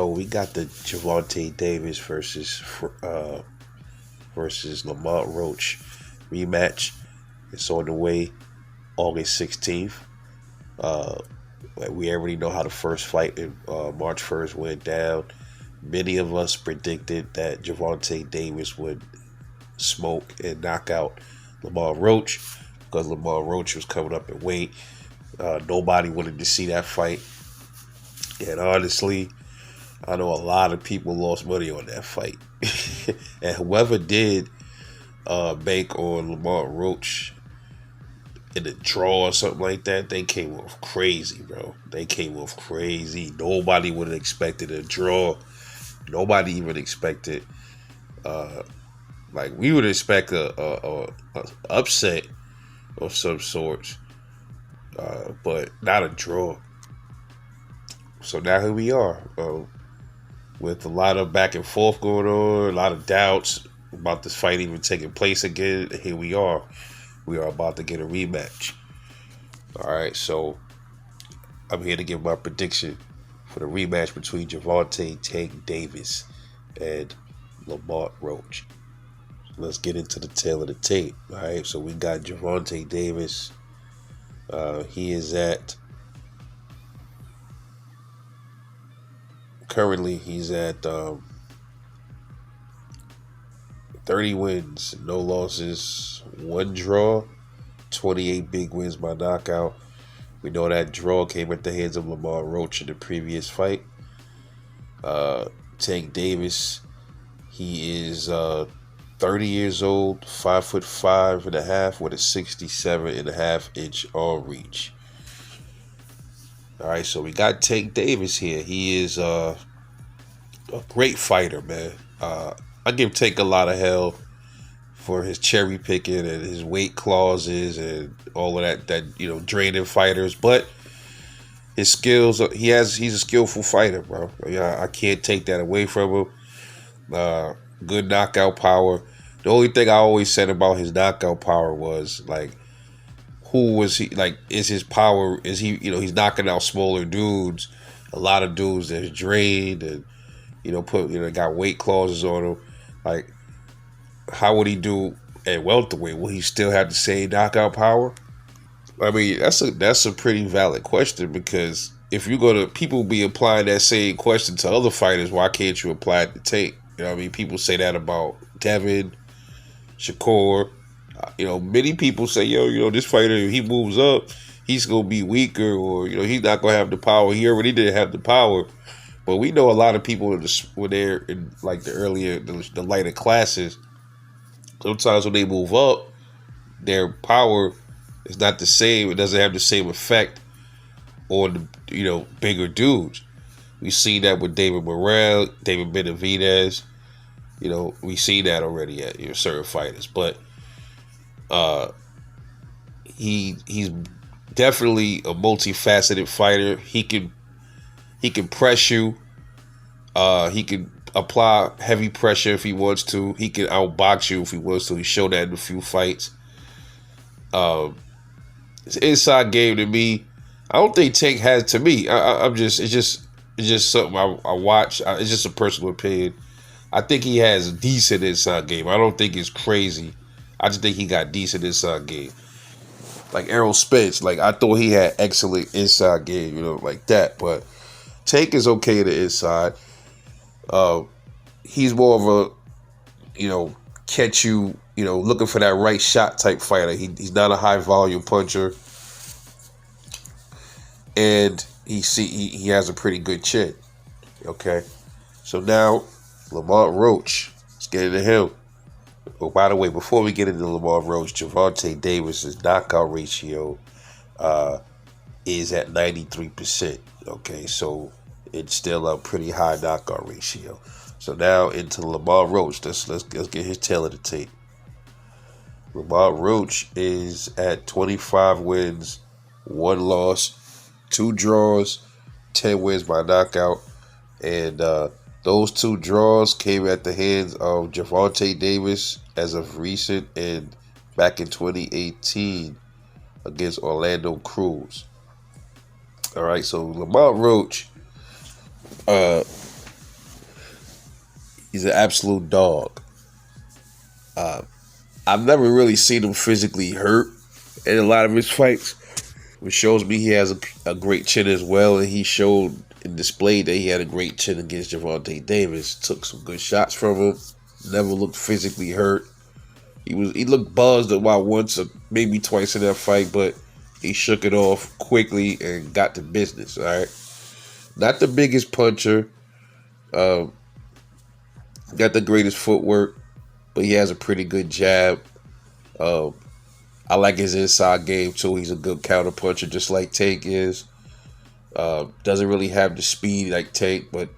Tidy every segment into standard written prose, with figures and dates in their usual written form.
we got the Gervonta Davis versus Lamont Roach rematch. It's on the way, August 16th. We already know how the first fight in March 1st went down. Many of us predicted that Gervonta Davis would smoke and knock out Lamont Roach because Lamont Roach was coming up in weight. Nobody wanted to see that fight. And honestly, I know a lot of people lost money on that fight. And whoever did bank on Lamont Roach in the draw or something like that, they came off crazy, bro. They came off crazy. Nobody would have expected a draw. Nobody even expected, like we would expect a upset of some sorts, but not a draw. So now here we are, with a lot of back and forth going on, a lot of doubts about this fight even taking place again. Here we are. We are about to get a rematch. All right, so I'm here to give my prediction for the rematch between Gervonta Tank Davis and Lamont Roach. Let's get into the tail of the tape. All right, so we got Gervonta Davis. He is at currently he's at 30 wins, no losses, 1 draw, 28 big wins by knockout. We know that draw came at the hands of Lamont Roach in the previous fight. Tank Davis, he is 30 years old, 5'5.5" with a 67.5-inch arm reach. All right, so we got Tank Davis here. He is a great fighter, man. I give Tank a lot of hell for his cherry picking and his weight clauses and all of that draining fighters. But his skills, he's a skillful fighter, bro. I can't take that away from him. Good knockout power. The only thing I always said about his knockout power was like, who was he? Like, is his power? Is he? He's knocking out smaller dudes, a lot of dudes that's drained and got weight clauses on him. Like, how would he do at welterweight? Will he still have the same knockout power? I mean, that's a pretty valid question, because if you're gonna, people be applying that same question to other fighters, why can't you apply it to Tank? You know what I mean? People say that about Devin, Shakur. Many people say, this fighter, if he moves up, he's gonna be weaker, or he's not gonna have the power. He already didn't have the power. But we know a lot of people when they're in like the lighter classes, sometimes when they move up, their power is not the same. It doesn't have the same effect on the bigger dudes. We see that with David Morrell, David Benavidez. We see that already at certain fighters. But he's definitely a multifaceted fighter. He can press you. He can apply heavy pressure if he wants to. He can outbox you if he wants to. He showed that in a few fights. His inside game, to me, I don't think Tank has. To me, it's just something I watch. It's just a personal opinion. I think he has a decent inside game. I don't think it's crazy. I just think he got decent inside game. Like Errol Spence, like I thought he had excellent inside game, like that. But Tank is okay to inside. He's more of a, catch you, looking for that right shot type fighter. He's not a high volume puncher, and he has a pretty good chin. Okay, so now Lamont Roach. Let's get into him. Oh, by the way, before we get into Lamont Roach, Gervonta Davis's knockout ratio is at 93%. Okay, so it's still a pretty high knockout ratio. So now into Lamont Roach. Let's get his tail of the tape. Lamont Roach is at 25 wins, 1 loss, 2 draws, 10 wins by knockout, and those 2 draws came at the hands of Gervonta Davis as of recent and back in 2018 against Orlando Cruz. All right, so Lamont Roach, He's an absolute dog. I've never really seen him physically hurt in a lot of his fights, which shows me he has a great chin as well. And he showed and displayed that he had a great chin against Gervonta Davis. Took some good shots from him. Never looked physically hurt. He looked buzzed about once or maybe twice in that fight, but he shook it off quickly and got to business. All right, not the biggest puncher, got the greatest footwork, but he has a pretty good jab. Um, I like his inside game too. He's a good counter puncher, just like Tank is. Doesn't really have the speed like Tank, but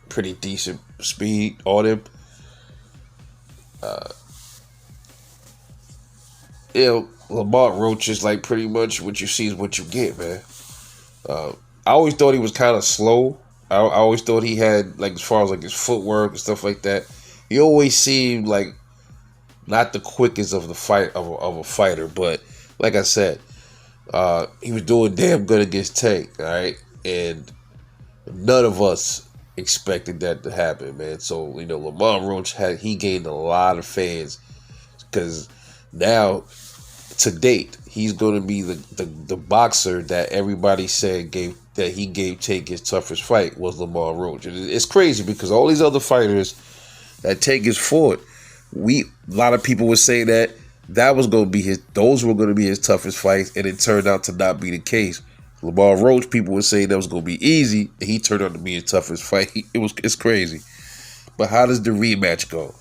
pretty decent speed on him. Lamont Roach is like pretty much what you see is what you get, man. I always thought he was kind of slow. I always thought he had, like, as far as like his footwork and stuff like that, he always seemed like not the quickest of the fight of a fighter. But like I said, he was doing damn good against Tank, all right, and none of us expected that to happen, man. So Lamont Roach he gained a lot of fans because now, to date, he's going to be the boxer that everybody said he gave Tank his toughest fight was Lamont Roach. And it's crazy because all these other fighters that Tank has fought, a lot of people would say that was going to be those were going to be his toughest fights, and it turned out to not be the case. Lamont Roach, people would say that was going to be easy, and he turned out to be his toughest fight. It's crazy. But how does the rematch go?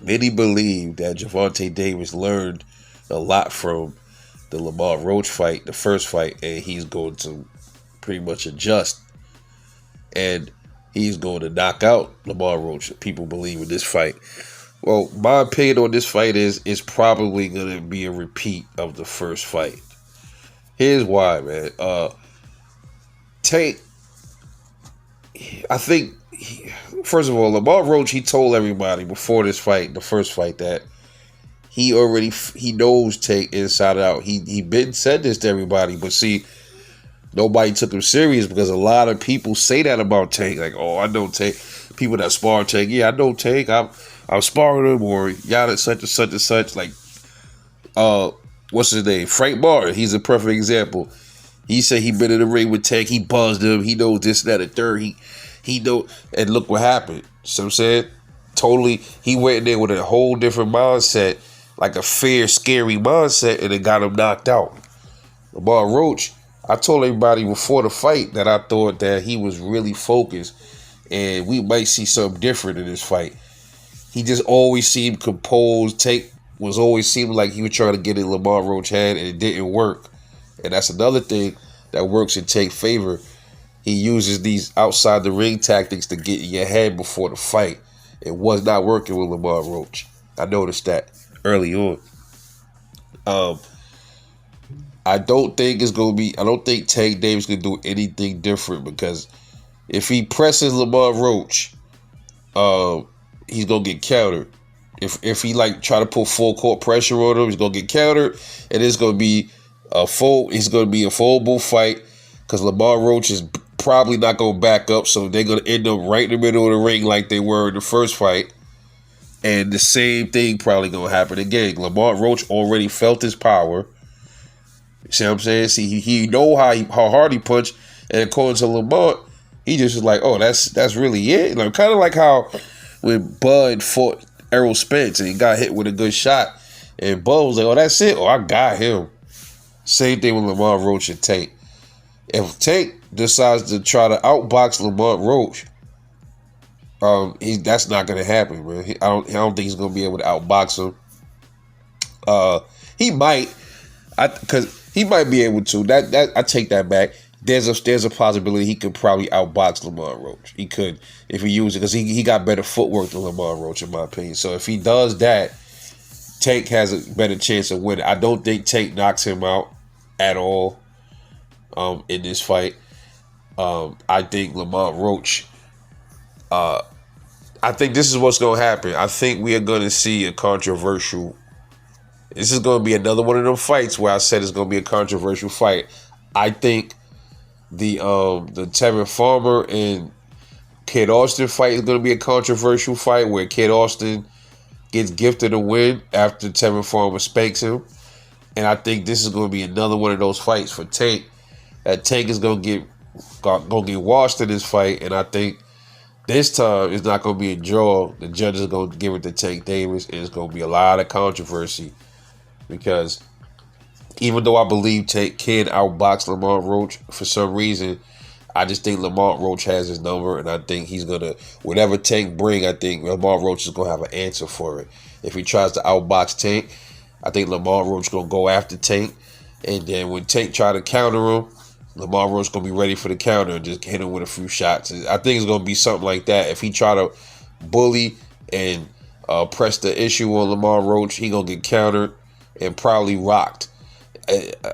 Many believe that Gervonta Davis learned a lot from the Lamont Roach fight, the first fight, and he's going to pretty much adjust. And he's going to knock out Lamont Roach, people believe, in this fight. Well, my opinion on this fight is it's probably going to be a repeat of the first fight. Here's why, man. Tank, I think, first of all, Lamont Roach, he told everybody before this fight, the first fight, that he knows Tank inside out. He been said this to everybody, but see, nobody took him serious because a lot of people say that about Tank. Like, oh, I know Tank. People that spar Tank, yeah, I know Tank. I'm sparring him, or yada, such and such and such. Like, what's his name? Frank Martin. He's a perfect example. He said he been in the ring with Tank. He buzzed him. He knows this, that, and third. He know, and look what happened. So I'm saying, totally, he went in there with a whole different mindset, like a fear, scary mindset, and it got him knocked out. Lamont Roach, I told everybody before the fight that I thought that he was really focused, and we might see something different in this fight. He just always seemed composed. Tank was always seeming like he was trying to get in Lamont Roach's head, and it didn't work. And that's another thing that works in Tank's favor. He uses these outside the ring tactics to get in your head before the fight. It was not working with Lamont Roach. I noticed that early on. I don't think Tank Davis can do anything different, because if he presses Lamont Roach, he's gonna get countered. If he try to put full court pressure on him, he's gonna get countered, and it's gonna be a full fight, because Lamont Roach is probably not gonna back up, so they're gonna end up right in the middle of the ring like they were in the first fight, and the same thing probably gonna happen again. Lamont Roach already felt his power. See what I'm saying? See, he know how hard he punched, and according to Lamont, he just was like, oh, that's really it. Kind of like how when Bud fought Errol Spence and he got hit with a good shot, and Bud was like, oh, that's it. Oh, I got him. Same thing with Lamont Roach and Tank. If Tank decides to try to outbox Lamont Roach, that's not gonna happen, man. I don't think he's gonna be able to outbox him. He might, because he might be able to. That I take that back. There's a possibility he could probably outbox Lamont Roach. He could, if he used it, because he got better footwork than Lamont Roach, in my opinion. So if he does that, Tank has a better chance of winning. I don't think Tank knocks him out at all in this fight. I think Lamont Roach, I think this is what's going to happen. I think we are going to see a controversial. This is going to be another one of them fights where I said it's going to be a controversial fight. I think the Tevin Farmer and Kid Austin fight is going to be a controversial fight where Kid Austin gets gifted a win after Tevin Farmer spanks him. And I think this is going to be another one of those fights for Tank. That Tank is going to get washed in this fight. And I think this time it's not going to be a draw. The judges are going to give it to Tank Davis. And it's going to be a lot of controversy. Because even though I believe Tank can outbox Lamont Roach, for some reason, I just think Lamont Roach has his number, and I think he's going to, whatever Tank bring, I think Lamont Roach is going to have an answer for it. If he tries to outbox Tank, I think Lamont Roach is going to go after Tank, and then when Tank try to counter him, Lamont Roach is going to be ready for the counter and just hit him with a few shots. I think it's going to be something like that. If he try to bully and press the issue on Lamont Roach, he going to get countered and probably rocked.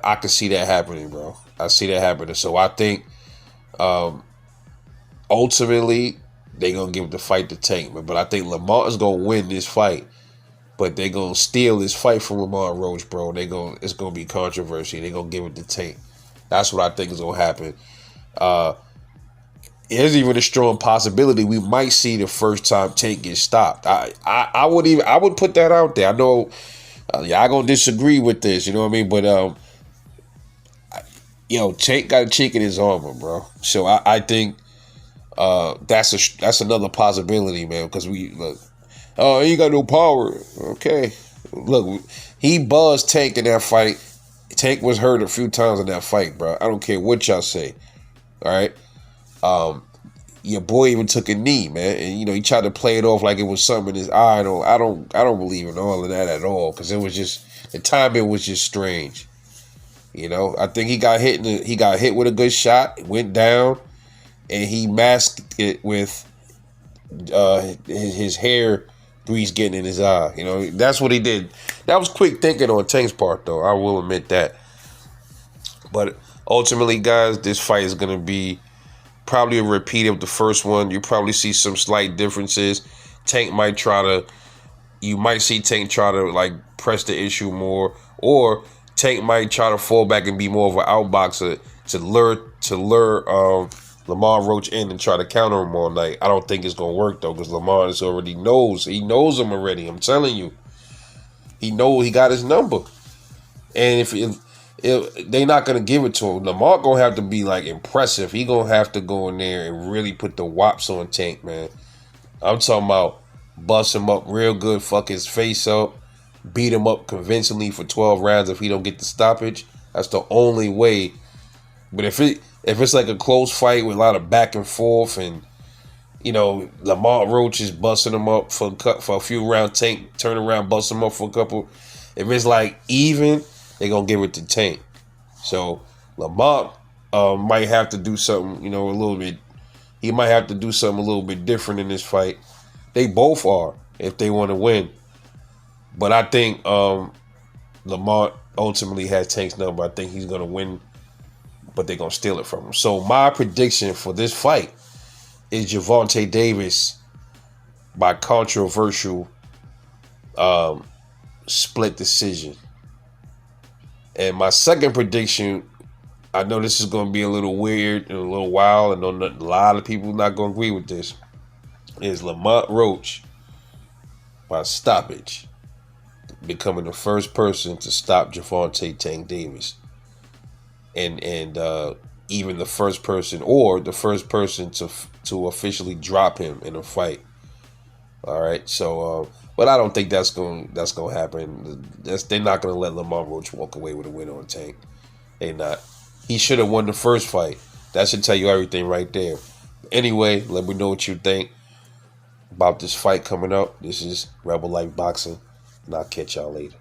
I can see that happening, bro. I see that happening. So I think ultimately they're going to give the fight to Tank. But I think Lamont is going to win this fight. But they're going to steal this fight from Lamont Roach, bro. It's going to be controversy. They're going to give it to Tank. That's what I think is going to happen. There's even a strong possibility we might see the first time Tank gets stopped. I would put that out there. I know y'all gonna disagree with this, you know what I mean? But Tank got a chink in his armor, bro. So I think that's another possibility, man. Because he ain't got no power. Okay, look, he buzzed Tank in that fight. Tank was hurt a few times in that fight, bro. I don't care what y'all say. All right. Your boy even took a knee, man, and he tried to play it off like it was something in his eye. I don't believe in all of that at all, because it was just, the timing was just strange. I think he got hit with a good shot, went down, and he masked it with his hair grease getting in his eye. That's what he did. That was quick thinking on Tank's part, though. I will admit that. But ultimately, guys, this fight is gonna be probably a repeat of the first one. You probably see some slight differences. You might see Tank try to like press the issue more, or Tank might try to fall back and be more of an outboxer to lure Lamont Roach in and try to counter him all night. I don't think it's gonna work though, because Lamont is already knows. He knows him already. I'm telling you, he got his number, and if they not gonna give it to him, Lamont gonna have to be like impressive. He gonna have to go in there and really put the wops on Tank, man. I'm talking about bust him up real good, fuck his face up, beat him up convincingly for 12 rounds if he don't get the stoppage. That's the only way. But if it's like a close fight with a lot of back and forth, and Lamont Roach is busting him up for a few rounds, Tank turn around, bust him up for a couple. If it's like even, they're going to give it to Tank. So Lamont might have to do something, a little bit. He might have to do something a little bit different in this fight. They both are, if they want to win. But I think Lamont ultimately has Tank's number. I think he's going to win, but they're going to steal it from him. So my prediction for this fight is Gervonta Davis by controversial split decision. And my second prediction, I know this is going to be a little weird and a little wild, and a lot of people not going to agree with this, is Lamont Roach by stoppage becoming the first person to stop Gervonta Tank Davis. And even the first person to officially drop him in a fight. All right, so but I don't think that's going to happen. They're not going to let Lamont Roach walk away with a win on Tank. They not. He should have won the first fight. That should tell you everything right there. Anyway, let me know what you think about this fight coming up. This is Rebel Life Boxing, and I'll catch y'all later.